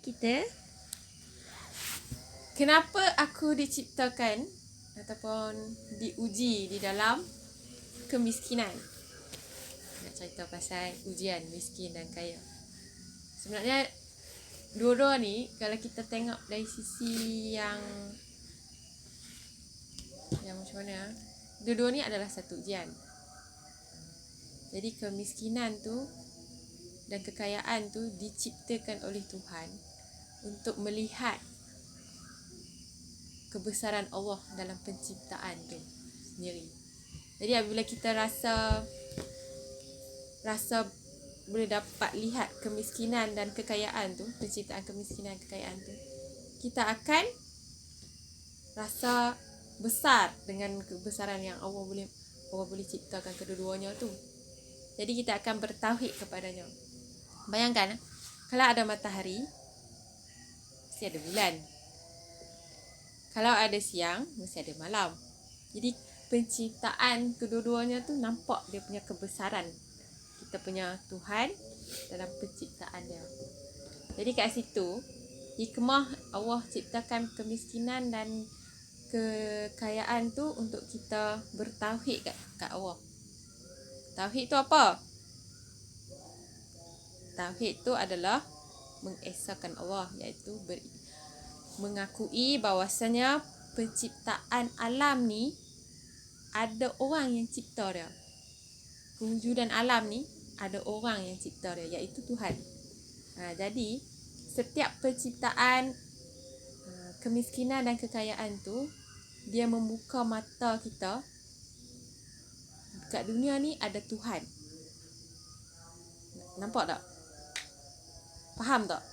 kita, kenapa aku diciptakan ataupun diuji di dalam kemiskinan. Nak cerita pasal ujian miskin dan kaya. Sebenarnya dua-dua ni kalau kita tengok dari sisi yang macam mana, dua-dua ni adalah satu ujian. Jadi kemiskinan tu dan kekayaan tu diciptakan oleh Tuhan untuk melihat kebesaran Allah dalam penciptaan tu sendiri. Jadi apabila kita rasa boleh dapat lihat kemiskinan dan kekayaan tu, penciptaan kemiskinan dan kekayaan tu, kita akan rasa besar dengan kebesaran yang Allah boleh ciptakan kedua-duanya tu. Jadi kita akan bertauhid kepadanya. Bayangkan, kalau ada matahari, mesti ada bulan. Kalau ada siang, mesti ada malam. Jadi penciptaan kedua-duanya tu nampak dia punya kebesaran. Kita punya Tuhan dalam penciptaan dia. Jadi kat situ, hikmah Allah ciptakan kemiskinan dan kekayaan tu untuk kita bertauhid kat Allah. Tauhid tu apa? Tauhid tu adalah mengesahkan Allah, iaitu mengakui bahawasanya penciptaan alam ni ada orang yang cipta dia. Kewujudan alam ni ada orang yang cipta dia, iaitu Tuhan. Jadi setiap penciptaan kemiskinan dan kekayaan tu, dia membuka mata kita kat dunia ni ada Tuhan. Nampak tak? Faham tak?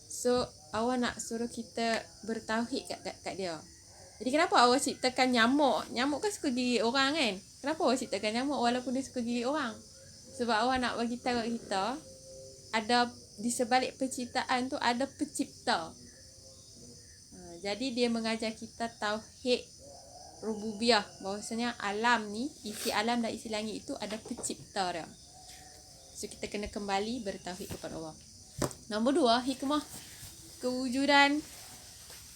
So Allah nak suruh kita bertauhid kat dia. Jadi kenapa Allah ciptakan nyamuk? Nyamuk kan suka gigit orang kan? Kenapa Allah ciptakan nyamuk walaupun dia suka gigit orang? Sebab Allah nak bagi tahu kat kita, ada di sebalik penciptaan tu ada pencipta. Jadi dia mengajar kita tauhid rububiyah, bahawasanya alam ni, isi alam dan isi langit itu ada pencipta dia. So kita kena kembali bertauhid kepada Allah. Nombor 2, hikmah kewujudan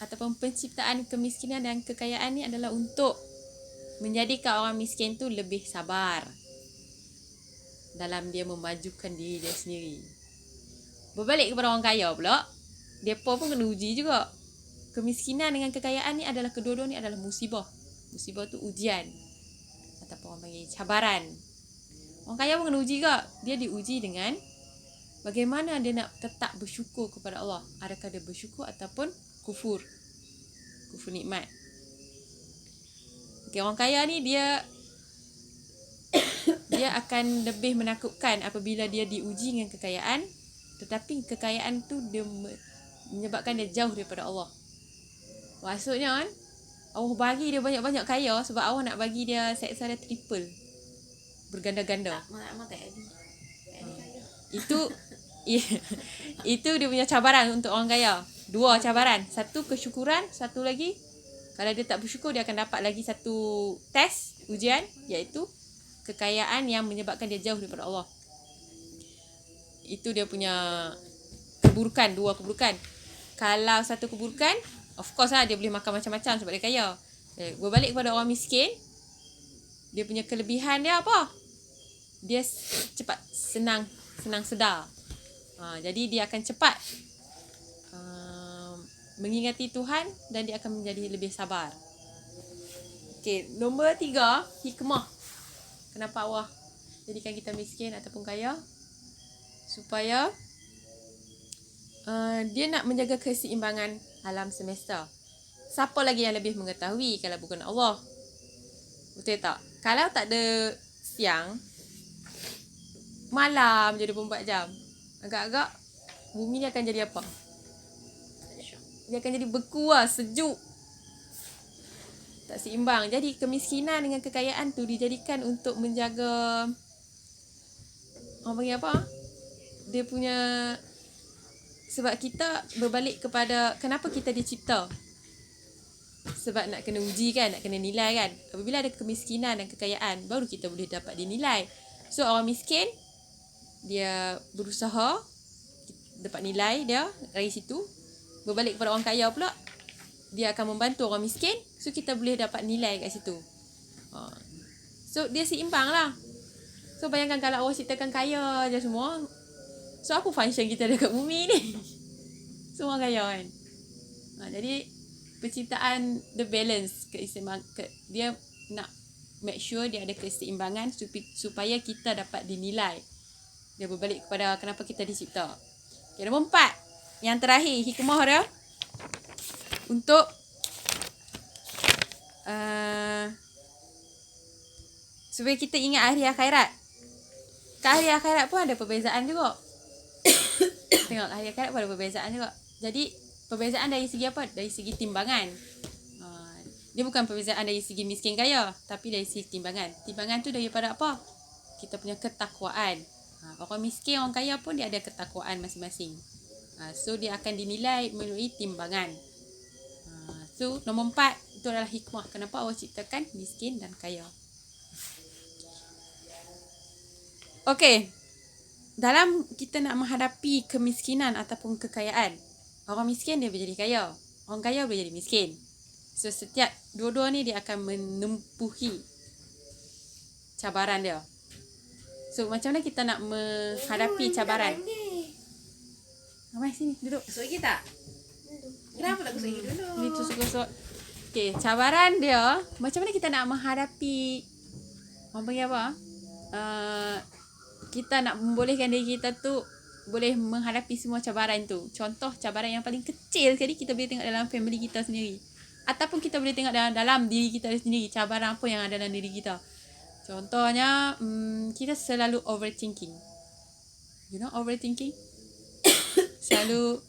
ataupun penciptaan kemiskinan dan kekayaan ni adalah untuk menjadikan orang miskin tu lebih sabar dalam dia memajukan diri dia sendiri. Berbalik kepada orang kaya pula, mereka pun kena uji juga. Kemiskinan dengan kekayaan ni adalah, kedua-dua ni adalah musibah. Musibah tu ujian ataupun orang panggil cabaran. Orang kaya pun kena uji juga. Dia diuji dengan bagaimana dia nak tetap bersyukur kepada Allah. Adakah dia bersyukur ataupun kufur nikmat. Orang kaya ni dia akan lebih menakutkan apabila dia diuji dengan kekayaan, tetapi kekayaan tu dia menyebabkan dia jauh daripada Allah. Maksudnya kan, Allah bagi dia banyak-banyak kaya sebab Allah nak bagi dia seksara triple, berganda-ganda. Itu dia punya cabaran untuk orang kaya. 2 cabaran. Satu kesyukuran, satu lagi kalau dia tak bersyukur, dia akan dapat lagi satu test, ujian, iaitu kekayaan yang menyebabkan dia jauh daripada Allah. Itu dia punya keburukan, 2 keburukan. Kalau satu keburukan, of course lah dia boleh makan macam-macam sebab dia kaya. Berbalik kepada orang miskin, dia punya kelebihan dia apa? Dia cepat senang sedar. Jadi dia akan cepat mengingati Tuhan dan dia akan menjadi lebih sabar. Okey, nombor 3, hikmah. Kenapa Allah jadikan kita miskin ataupun kaya? Supaya dia nak menjaga keseimbangan alam semesta. Siapa lagi yang lebih mengetahui kalau bukan Allah? Betul tak? Kalau tak ada siang, malam je 24 jam. Agak-agak bumi ni akan jadi apa? Dia akan jadi beku lah, sejuk, tak seimbang. Jadi kemiskinan dengan kekayaan tu dijadikan untuk menjaga, orang panggil apa? Dia punya, sebab kita berbalik kepada kenapa kita dicipta. Sebab nak kena uji kan, nak kena nilai kan. Apabila ada kemiskinan dan kekayaan, baru kita boleh dapat dinilai. So orang miskin, dia berusaha dapat nilai dia dari situ. Berbalik kepada orang kaya pula, dia akan membantu orang miskin. So kita boleh dapat nilai kat situ. So dia seimbang lah. So bayangkan kalau Allah ciptakan kaya je semua, so apa function kita dekat bumi ni? Semua kaya kan. Jadi penciptaan the balance, dia nak make sure dia ada keseimbangan supaya kita dapat dinilai. Dia berbalik kepada kenapa kita dicipta. Okay, nombor 4. Yang terakhir, hikmah dia untuk supaya kita ingat hari akhirat. Kat hari akhirat pun ada perbezaan juga. Tengok, hari akhirat pun ada perbezaan juga. Jadi perbezaan dari segi apa? Dari segi timbangan. Dia bukan perbezaan dari segi miskin kaya, tapi dari segi timbangan. Timbangan tu daripada apa? Kita punya ketakwaan. Orang miskin, orang kaya pun dia ada ketakwaan masing-masing. So dia akan dinilai melalui timbangan. So nombor 4 itu adalah hikmah kenapa Allah ciptakan miskin dan kaya. Okey. Dalam kita nak menghadapi kemiskinan ataupun kekayaan, orang miskin dia boleh jadi kaya, orang kaya boleh jadi miskin. So setiap dua-dua ni dia akan menempuhi cabaran dia. So macam mana kita nak menghadapi cabaran? Amai sini duduk. Kusuk gigi tak? Kenapa tak kusuk gigi dulu? Ni tusuk-tusuk. Okey, cabaran dia macam mana kita nak menghadapi, orang panggil apa? Kita nak membolehkan diri kita tu boleh menghadapi semua cabaran tu. Contoh cabaran yang paling kecil sekali kita boleh tengok dalam family kita sendiri. Ataupun kita boleh tengok dalam diri kita sendiri, cabaran apa yang ada dalam diri kita. Contohnya, kita selalu overthinking. You know overthinking? Selalu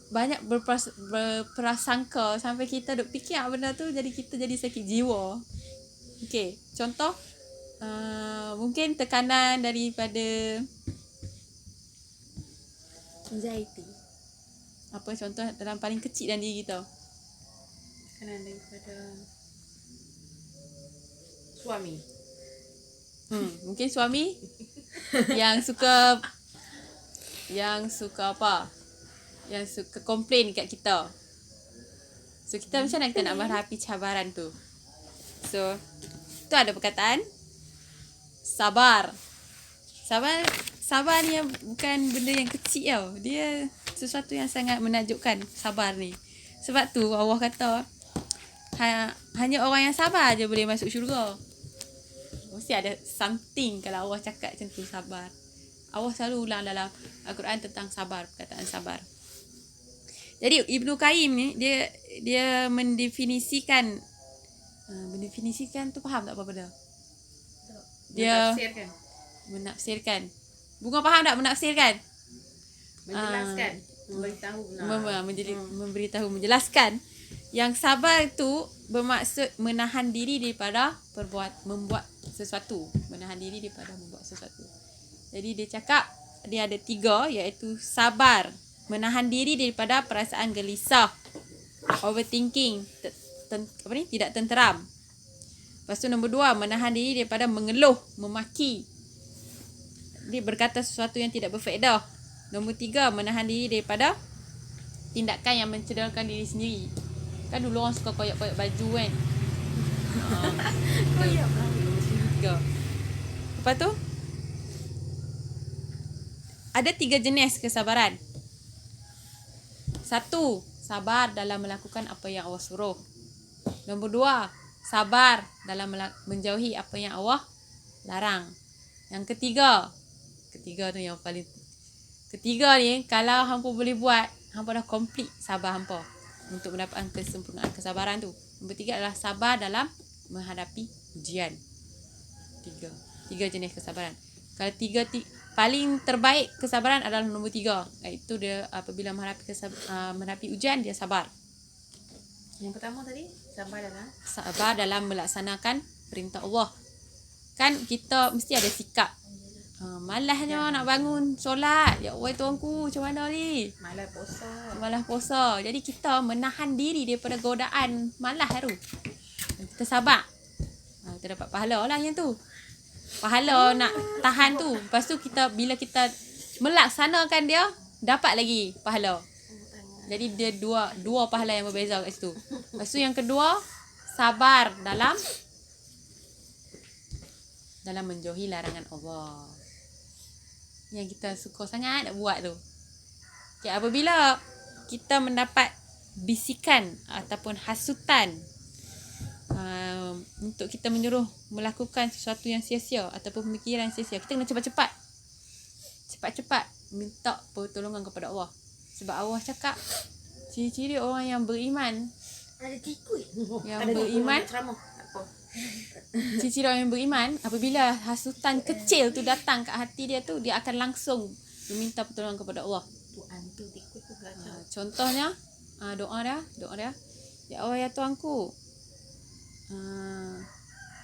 banyak berprasangka sampai kita duk fikir benda tu, jadi kita jadi sakit jiwa. Okay, contoh, mungkin tekanan daripada anxiety. Apa contoh dalam paling kecil dalam diri kita? Tekanan daripada suami. Mungkin suami yang suka apa? Yang suka komplain kat kita. So kita macam mana kita nak menghadapi cabaran tu? So tu ada perkataan sabar. Sabar ni bukan benda yang kecil tau. Dia sesuatu yang sangat menakjubkan, sabar ni. Sebab tu Allah kata hanya orang yang sabar je boleh masuk syurga. Mesti ada something kalau Allah cakap macam tu, sabar. Allah selalu ulang dalam Al-Quran tentang sabar, perkataan sabar. Jadi Ibnu Qayyim ni dia mendefinisikan tu, faham tak apa benda? Dia menafsirkan. Bukan faham tak menafsirkan? Menjelaskan, memberitahu. Memberitahu, menjelaskan yang sabar tu bermaksud menahan diri daripada membuat sesuatu. Menahan diri daripada membuat sesuatu. Jadi dia cakap dia ada 3, iaitu sabar, menahan diri daripada perasaan gelisah, overthinking, tidak tenteram. Lepas tu nombor 2, menahan diri daripada mengeluh, memaki, dia berkata sesuatu yang tidak berfaedah. Nombor 3, menahan diri daripada tindakan yang mencederakan diri sendiri. Kan dulu orang suka koyak-koyak baju kan. Koyak lah. Lepas tu ada 3 jenis kesabaran. 1, sabar dalam melakukan apa yang Allah suruh. Nombor 2, sabar dalam menjauhi apa yang Allah larang. Yang ketiga tu yang paling ketiga ni, kalau hampa boleh buat, hampa dah complete sabar hampa untuk mendapatkan kesempurnaan kesabaran tu. Nombor 3 adalah sabar dalam menghadapi ujian. 3 jenis kesabaran. Kalau paling terbaik kesabaran adalah nombor 3, iaitu dia apabila menghadapi ujian dia sabar. Yang pertama tadi sabar dalam melaksanakan perintah Allah. Kan kita mesti ada sikap. Malasnya nak bangun solat. Ya Allah tuanku, macam mana ni? Malas puasa. Jadi kita menahan diri daripada godaan malas tu. Kita sabar. Kita dapat pahala lah yang tu. Pahala nak tahan tu. Lepas tu bila kita melaksanakan dia dapat lagi pahala. Tangan. Jadi dia dua pahala yang berbeza kat situ. Lepas tu yang kedua, sabar dalam menjauhi larangan Allah. Yang kita suka sangat nak buat tu. Okay, apabila kita mendapat bisikan ataupun hasutan untuk kita menyuruh melakukan sesuatu yang sia-sia ataupun pemikiran sia-sia, kita kena cepat-cepat minta pertolongan kepada Allah. Sebab Allah cakap ciri-ciri orang yang beriman, Ada tikus. yang Ada beriman, ceramah. Tak apa. ciri-ciri orang yang beriman, apabila hasutan kecil tu datang kat hati dia tu, dia akan langsung meminta pertolongan kepada Allah. Tu hantu tikus tu kacau. Contohnya doa dia. Ya Allah, ya Tuhanku,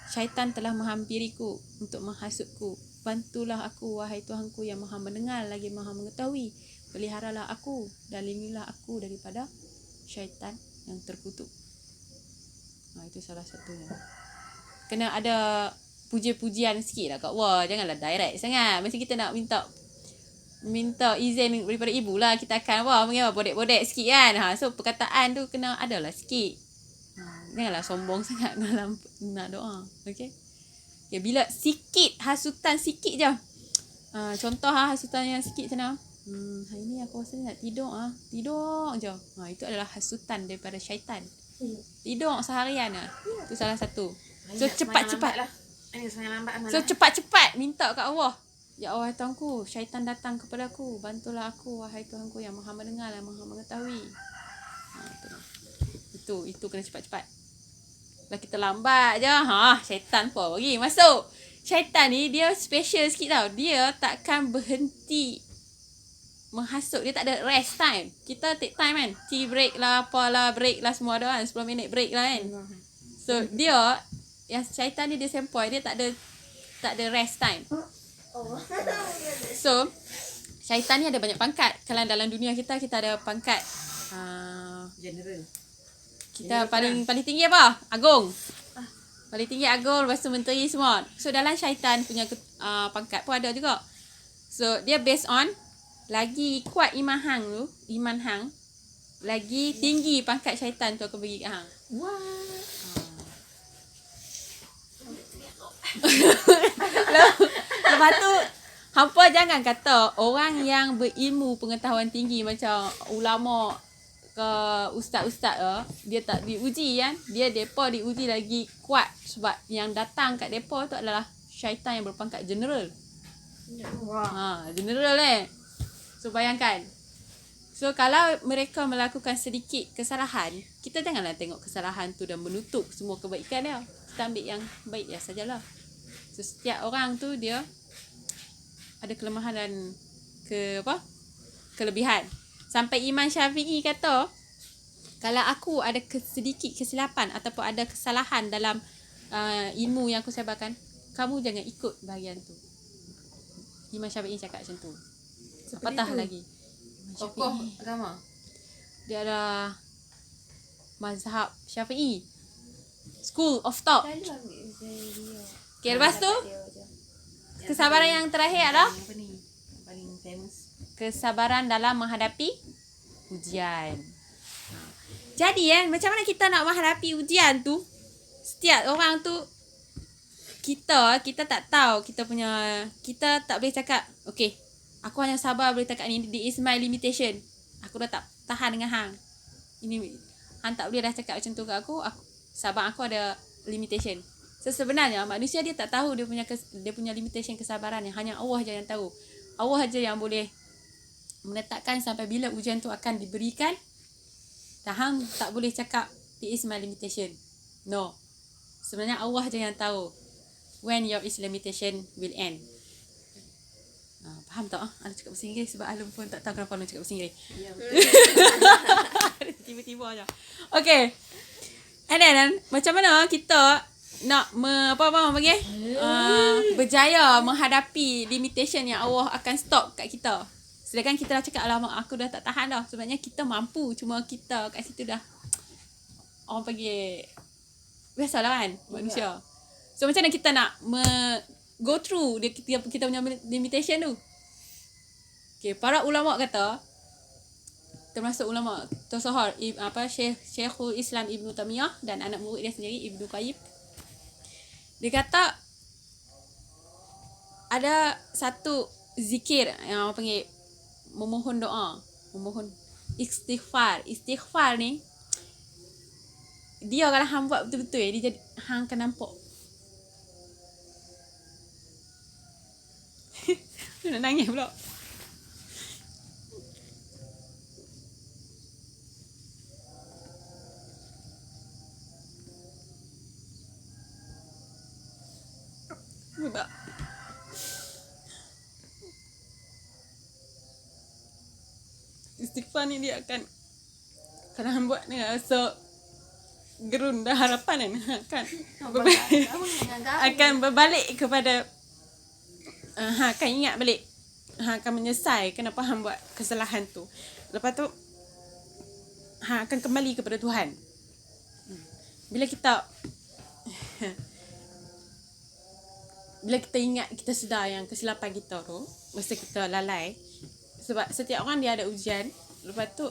syaitan telah menghampiriku untuk menghasutku. Bantulah aku, wahai Tuhanku yang maha mendengar lagi maha mengetahui. Peliharalah aku dan lindungilah aku daripada syaitan yang terkutuk. Itu salah satunya. Kena ada puji-pujian sikit lah kat Allah. Janganlah direct sangat. Mesti kita nak minta izin daripada ibu lah. Kita akan bodek-bodek sikit kan. So perkataan tu kena adalah sikit. Janganlah sombong sangat dalam nak doa. Okay. Bila sikit, hasutan sikit je. Contoh hasutan yang sikit macam mana? Hari ni aku rasa nak tidur tidur je. Itu adalah hasutan daripada syaitan. Tidur seharian Itu salah satu. So cepat-cepat lah. Ini semayang lambat So cepat-cepat minta kat Allah. Ya Allah Tuhanku, syaitan datang kepada aku. Bantulah aku, wahai Tuhanku yang maha mendengar dan maha mengetahui. Itu kena cepat-cepat. Kalau kita lambat je, syaitan pun bagi masuk. Syaitan ni dia special sikit tau. Dia takkan berhenti menghasut. Dia tak ada rest time. Kita take time kan. Tea break lah, apalah, break lah, semua ada kan. 10 minit break lah kan. So dia, yang syaitan ni dia sempoi. Dia tak ada rest time. So syaitan ni ada banyak pangkat. Kalau dalam dunia kita ada pangkat general. kita paling tinggi apa? Agung. Paling tinggi agung, lepas tu menteri semua. So dalam syaitan punya pangkat pun ada juga. So dia based on lagi kuat iman hang, lagi tinggi pangkat syaitan tu akan bagi kat hang. Lepas tu hampa jangan kata orang yang berilmu pengetahuan tinggi macam ulama ke ustaz-ustaz dia tak diuji kan. Depa diuji lagi kuat sebab yang datang kat depa tu adalah syaitan yang berpangkat general. General So bayangkan. So kalau mereka melakukan sedikit kesalahan, kita janganlah tengok kesalahan tu dan menutup semua kebaikan dia. Kita ambil yang baik dia sajalah. So setiap orang tu dia ada kelemahan dan kelebihan. Sampai Imam Syafi'i kata, kalau aku ada sedikit kesilapan ataupun ada kesalahan dalam ilmu yang aku sebarkan, kamu jangan ikut bahagian tu. Imam Syafi'i cakap macam tu. Apatah lagi. Tokoh agama. Dia ada mazhab Syafi'i. School of thought. Okay, lepas tu kesabaran yang terakhir adalah Apa ni? Yang paling famous. kesabaran dalam menghadapi ujian. Jadi macam mana kita nak menghadapi ujian tu? Setiap orang tu kita tak tahu kita tak boleh cakap, okay, aku hanya sabar boleh cakap ni, this is my limitation. Aku dah tak tahan dengan hang. Ini hang tak boleh dah cakap macam tu kat aku sabar aku ada limitation. So sebenarnya manusia dia tak tahu dia punya limitation kesabaran yang hanya Allah je yang tahu. Allah je yang boleh menetapkan sampai bila ujian tu akan diberikan. Dan hang tak boleh cakap this is my limitation. No. Sebenarnya Allah je yang tahu when your is limitation will end. Faham tak? Alun cakap bahasa Inggeris sebab Alun pun tak tahu kenapa Alun cakap bahasa Inggeris. Ya. Tiba-tiba aja. Okay. And then macam mana kita nak berjaya menghadapi limitation yang Allah akan stop kat kita. Sedangkan kita dah cakap, alamak aku dah tak tahan dah. Sebenarnya kita mampu, cuma kita kat situ dah orang panggil biasalah kan manusia. So macam mana kita nak go through kita punya limitation tu? Okay, para ulama kata, termasuk ulama tersohor Syekhul Islam Ibn Taymiyah dan anak murid dia sendiri Ibn Qayyim, dia kata ada satu zikir yang orang panggil memohon doa, memohon istighfar. Istighfar ni dia kalau hang buat betul-betul dia jadi hang akan nampak. Nak nangis pula. Tak. Istighfar ni dia akan kalau hang buat ni rasa gerun dah harapan kan akan berbalik kepada hang akan ingat balik, hang akan menyesal kenapa hang buat kesalahan tu. Lepas tu hang akan kembali kepada Tuhan. Bila kita ingat, kita sedar yang kesilapan kita tu masa kita lalai. Sebab setiap orang dia ada ujian. Lepas tu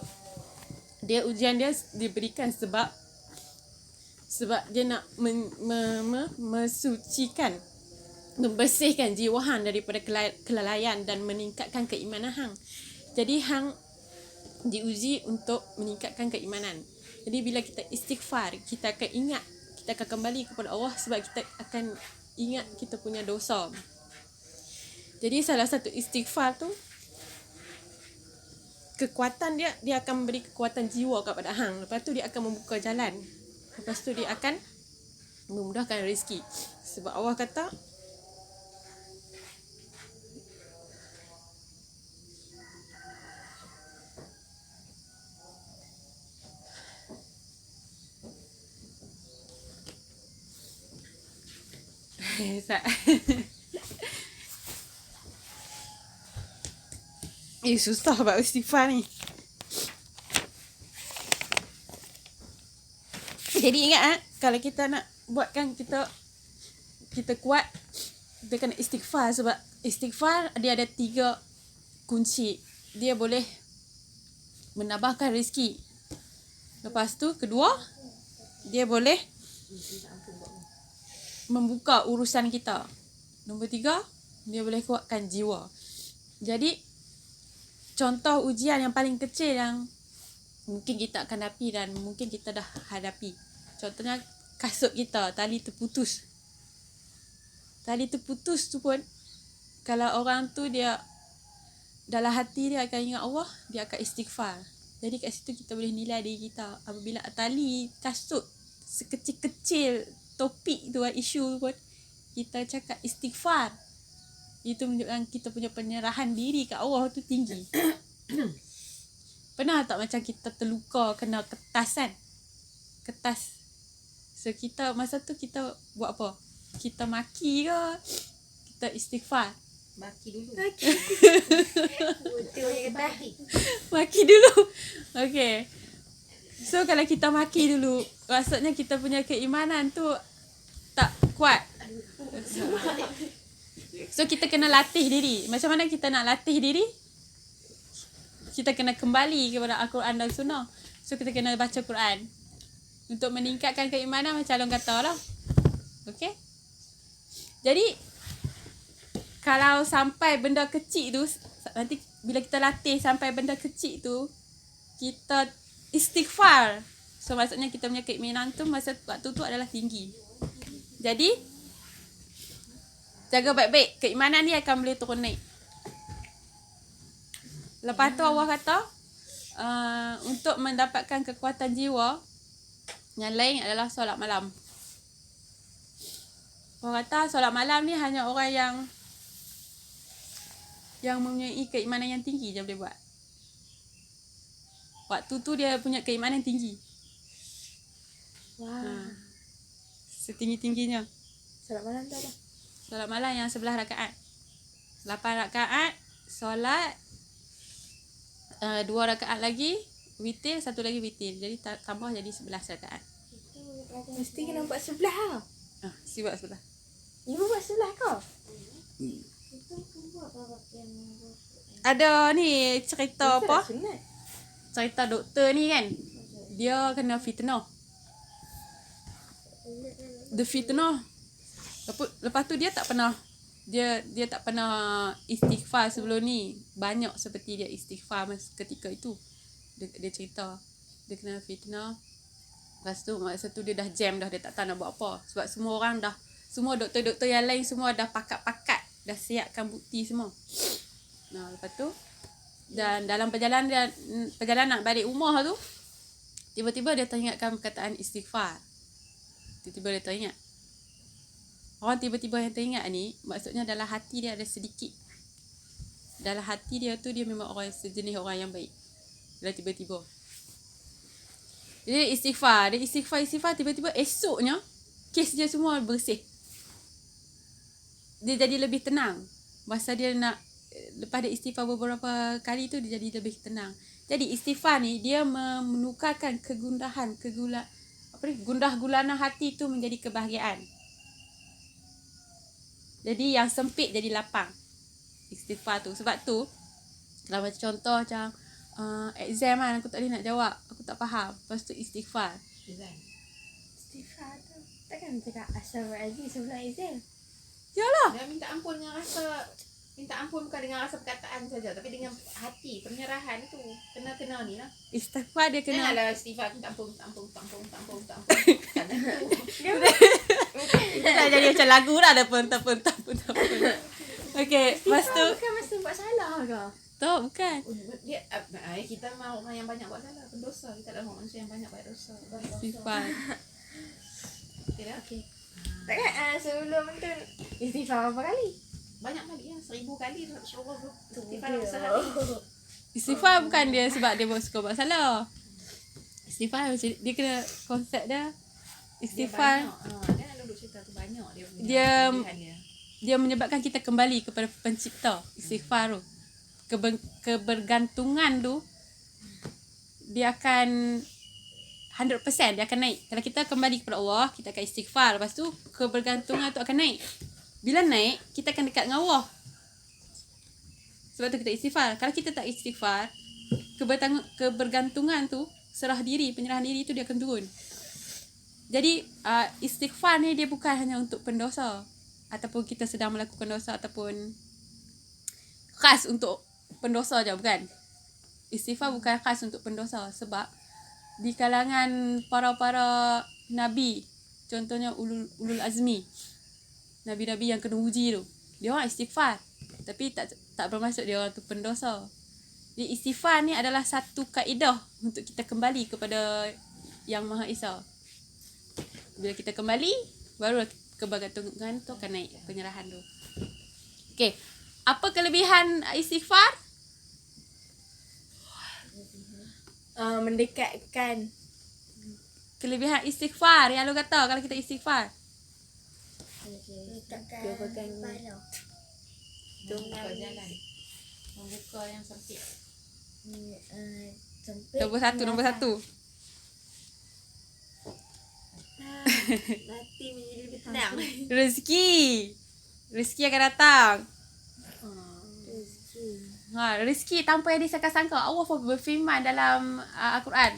ujian dia diberikan sebab dia nak mensucikan, membersihkan jiwa hang daripada kelalaian dan meningkatkan keimanan hang. Jadi hang diuji untuk meningkatkan keimanan. Jadi bila kita istighfar, kita akan ingat, kita akan kembali kepada Allah sebab kita akan ingat kita punya dosa. Jadi salah satu istighfar tu, kekuatan dia akan memberi kekuatan jiwa kepada hang. Lepas tu dia akan membuka jalan. Lepas tu dia akan memudahkan rezeki. Sebab Allah kata susah buat istighfar ni. Jadi ingat kalau kita nak buatkan kita kuat, kita kena istighfar. Sebab istighfar dia ada 3 kunci. Dia boleh menambahkan rezeki. Lepas tu kedua, dia boleh membuka urusan kita. Nombor 3, dia boleh kuatkan jiwa. Jadi contoh ujian yang paling kecil yang mungkin kita akan hadapi dan mungkin kita dah hadapi. Contohnya kasut kita, tali terputus. Tali terputus tu pun kalau orang tu dia dalam hati dia akan ingat Allah, dia akan istighfar. Jadi kat situ kita boleh nilai diri kita. Apabila tali kasut sekecil-kecil topik tu, isu pun kita cakap istighfar, itu menunjukkan kita punya penyerahan diri kat Allah tu tinggi. Pernah tak macam kita terluka kena kertas kan? Kertas. So kita masa tu kita buat apa? Kita maki ke? Kita istighfar. Maki dulu. Maki dulu. Okay. So kalau kita maki dulu, maksudnya kita punya keimanan tu tak kuat. So kita kena latih diri. Macam mana kita nak latih diri? Kita kena kembali kepada Al-Quran dan Sunnah. So kita kena baca Quran untuk meningkatkan keimanan macam Long kata lah. Okay. Jadi kalau sampai benda kecil tu, nanti bila kita latih sampai benda kecil tu, kita istighfar. So maksudnya kita punya keimanan tu masa waktu tu adalah tinggi. Jadi jaga baik-baik, keimanan ni akan boleh turun naik. Lepas tu Allah kata untuk mendapatkan kekuatan jiwa, yang lain adalah solat malam. Allah kata solat malam ni hanya orang yang mempunyai keimanan yang tinggi je boleh buat. Waktu tu dia punya keimanan tinggi. Wah. Setinggi-tingginya. Solat malam tu ada. Solat malam yang 11 rakaat. 8 rakaat solat, 2 rakaat lagi witir, 1 lagi witir. Jadi tambah jadi 11 rakaat. Mesti kena buat sebelah lah. Si buat sebelah. Ibu buat sebelah kau? ada ni cerita apa? Sunat. Cerita doktor ni kan. Dia kena fitnah. Dia fitnah. Lepas tu dia tak pernah tak pernah istighfar sebelum ni. Banyak seperti dia istighfar ketika itu. Dia cerita dia kena fitnah. Lepas tu masa tu dia dah jam dah, dia tak tahu nak buat apa. Sebab semua doktor-doktor yang lain semua dah pakat-pakat, dah siapkan bukti semua. Nah, lepas tu dan dalam perjalanan nak balik rumah tu, tiba-tiba dia teringatkan perkataan istighfar. Tiba-tiba dia teringat. Orang tiba-tiba yang teringat ni, maksudnya dalam hati dia ada sedikit. Dalam hati dia tu, dia memang orang sejenis orang yang baik. Dalam tiba-tiba. Dia istighfar, tiba-tiba esoknya, kes dia semua bersih. Dia jadi lebih tenang. Masa dia nak, lepas dia istighfar beberapa kali tu, dia jadi lebih tenang. Jadi istighfar ni, dia menukarkan gundah gulana hati tu menjadi kebahagiaan. Jadi yang sempit jadi lapang. Istighfar tu. Sebab tu, kalau macam contoh macam exam kan, aku tak boleh nak jawab, aku tak faham. Lepas tu istighfar. Istighfar tu takkan cakap Astaghfirullahaladzim sebelum exam. Yalah. Dia minta ampun dengan rasa, minta ampun bukan dengan rasa perkataan saja, tapi dengan hati, penyerahan tu. Kena ni lah. Istighfar dia kena. Janganlah istighfar minta ampun. Kan tu. Kita dah jadi macam lagu lah. Dah pun. Okay, lepas tu. Bukan masa buat salah ke? Tak, bukan. Dia kita mahu orang yang banyak buat salah, pendosa. Kita tak mahu manusia yang banyak buat dosa. Istighfar. Okay dah? Okay. Takkan sebelum tu istighfar berapa kali? Banyak kali ya, 1000 kali suruh istighfar dalam sehari. Istighfar bukan dia sebab dia suka buat salah. Istighfar macam dia kena konsep dia. Istighfar Dia nak duduk cerita tu banyak dia punya Dia- kelebihan dia. dia menyebabkan kita kembali kepada pencipta. Istighfar tu. Kebergantungan tu dia akan 100% dia akan naik. Kalau kita kembali kepada Allah, kita akan istighfar. Lepas tu kebergantungan tu akan naik. Bila naik, kita akan dekat dengan Allah. Sebab tu kita istighfar. Kalau kita tak istighfar, kebergantungan tu, penyerahan diri tu dia akan turun. Jadi istighfar ni dia bukan hanya untuk pendosa, ataupun kita sedang melakukan dosa, ataupun khas untuk pendosa je, bukan. Istighfar bukan khas untuk pendosa. Sebab di kalangan para nabi, contohnya ulul azmi, nabi-nabi yang kena uji tu, dia orang istighfar, tapi tak bermaksud dia orang tu pendosa. Jadi istighfar ni adalah satu kaedah untuk kita kembali kepada Yang Maha Esa. Bila kita kembali, baru kebergantungan tu akan naik, penyerahan tu. Okay, apa kelebihan istighfar? Mendekatkan. Kelebihan istighfar yang lu kata kalau kita istighfar. Dia pegang Membuka jalan, membuka yang sempit. Nombor satu. Hati menjadi lebih tenang. Rezeki akan datang. Rezeki. Rezeki tanpa yang disangka-sangka. Allah pun berfirman dalam Al-Quran.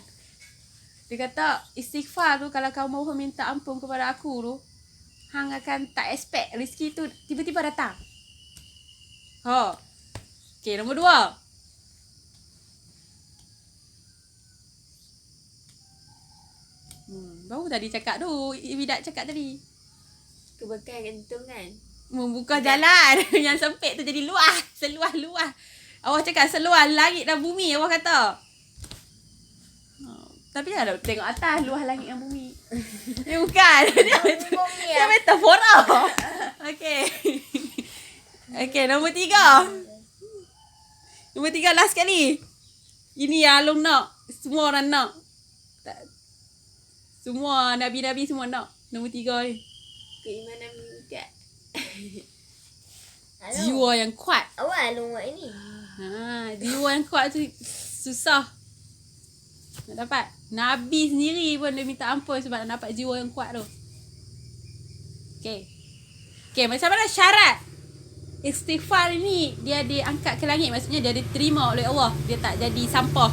Dia kata istighfar tu, kalau kau mahu minta ampun kepada aku tu, hang akan tak expect rezeki tu tiba-tiba datang. Okay, nombor 2. Baru tadi cakap tu, Widak cakap tadi. Kebergantungan. Membuka jalan yang sempit tu jadi luas, seluas-luas. Awak cakap seluas langit dan bumi, awak kata. Tapi jangan tengok atas, luas langit dan bumi. Dia bukan. Dia metafora. Okay. Okay, nombor 3. Nombor 3 last sekali. Ini yang Along nak. Semua orang nak. Semua nabi-nabi semua nak. Nombor 3 ni. Keimanan meningkat. Jiwa yang kuat. Awal buat ini. Jiwa yang kuat tu susah nak dapat. Nabi sendiri pun dia minta ampun sebab nak dapat jiwa yang kuat tu. Okay, macam mana syarat istighfar ni dia diangkat ke langit, maksudnya dia diterima oleh Allah. Dia tak jadi sampah.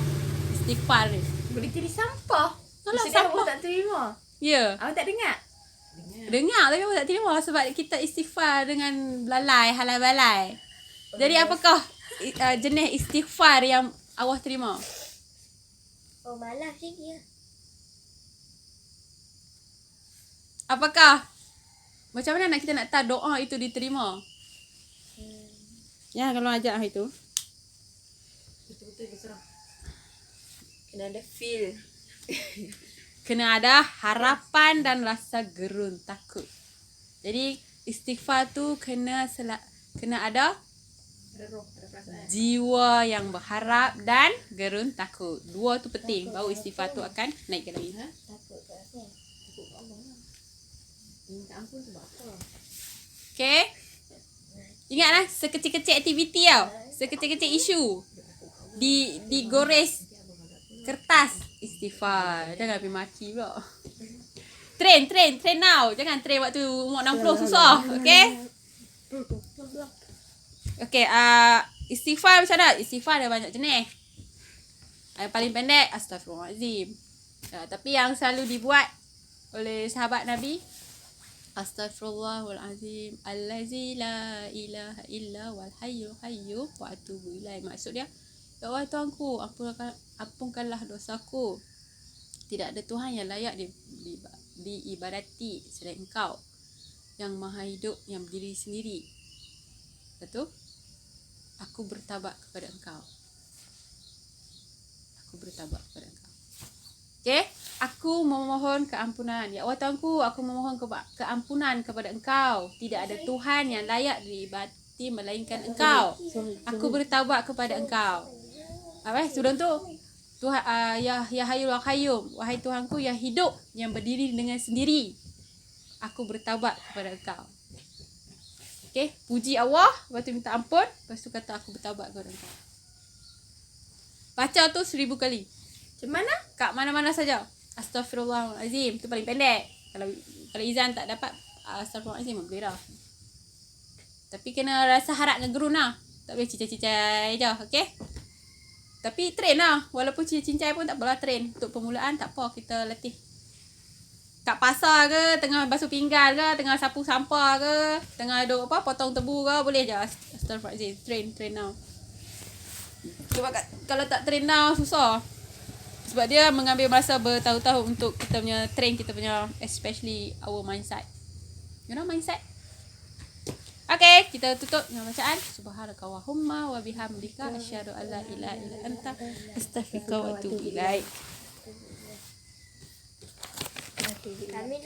Istighfar ni. Boleh jadi sampah. Alah, Sedang sampah. awak tak terima. Ya. Awak tak dengar? Dengar tapi awak tak terima sebab kita istighfar dengan lalai, halal balai. Jadi apakah jenis istighfar yang Allah terima? Oh, malas je dia. Apakah? Macam mana kita nak tahu doa itu diterima? Ya, kalau ajak itu. Betul-betul dia serang. Kena ada feel. Kena ada harapan dan rasa gerun takut. Jadi istighfar tu kena ada Ada roh, ada perasaan. jiwa yang berharap dan gerun takut. Dua tu penting, baru istighfar tu akan naik ke langit. Takut ke apa? Takut kat Allah lah. Minta ampun sebab apa? Okay? Ingatlah sekecil-kecil aktiviti tau. Sekecil-kecil isu. Digores kertas istighfar. Jangan pergi maki pula. Train now. Jangan train waktu umur 60 susah. Okay? Okay, istighfar macam mana? Istighfar ada banyak jenis. Yang paling pendek, Astaghfirullahalazim. Tapi yang selalu dibuat oleh sahabat Nabi, Astaghfirullahalazim allazi la ilaha illa wal hayyul qayyum wa atubu ilaih. Maksud dia, ya Allah Tuhanku, ampunkanlah dosaku. Tidak ada Tuhan yang layak diibadati selain Engkau, yang maha hidup, yang berdiri sendiri. Betul? Aku bertaubat kepada Engkau. Okay? Aku memohon keampunan. Ya Allah Tuhanku, aku memohon keampunan kepada Engkau. Tidak ada Tuhan yang layak diibadati melainkan Engkau. Aku bertaubat kepada Engkau. Apa? Sebelum tu, Tuhan, ya Hayyul Qayyum, wahai Tuhanku yang hidup, yang berdiri dengan sendiri. Aku bertaubat kepada Engkau. Okay? Puji Allah, lepas tu minta ampun, lepas tu kata aku bertaubat kepada Engkau. Baca tu 1000 kali. Macam mana? Kat mana-mana saja. Astaghfirullahalazim. Tu paling pendek. Kalau Izan tak dapat Astaghfirullahalazim boleh dah. Tapi kena rasa harap dengan gerun lah. Tak boleh cincai-cincai je. Okay? Tapi train lah. Walaupun cincai pun tak apalah, train. Untuk permulaan tak apa, kita latih. Kat pasar ke, tengah basuh pinggan ke, tengah sapu sampah ke, tengah duk potong tebu ke, boleh je. Astaghfirullahalazim. Train now. Sebab kalau tak train now susah. Sebab dia mengambil masa bertahun-tahun untuk kita punya train, kita punya, especially our mindset. You know mindset? Okay, kita tutup dengan bacaan Subhanakallahumma wa bihamdika asyhadu an la ilaha illa anta astaghfiruka wa atubu ilaik. Kami